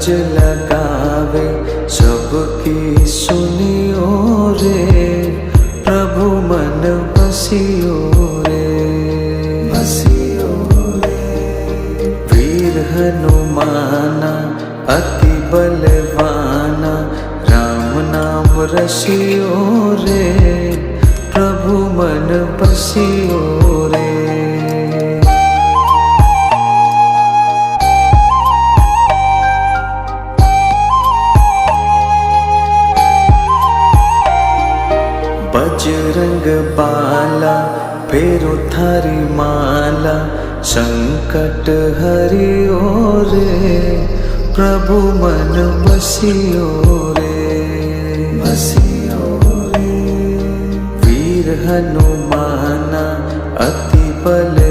अरज लगावे सबकी सुनियो रे, प्रभु मन बसियो रे, बसियो रे। वीर हनुमाना अति बलवाना, राम नाम रसियो रे, प्रभु मन बसियो रे। बजरंग बाला फेरो थारी माला, संकट हरियो रे, प्रभु मन बसियो रे, बसियो रे। वीर हनुमाना अति बल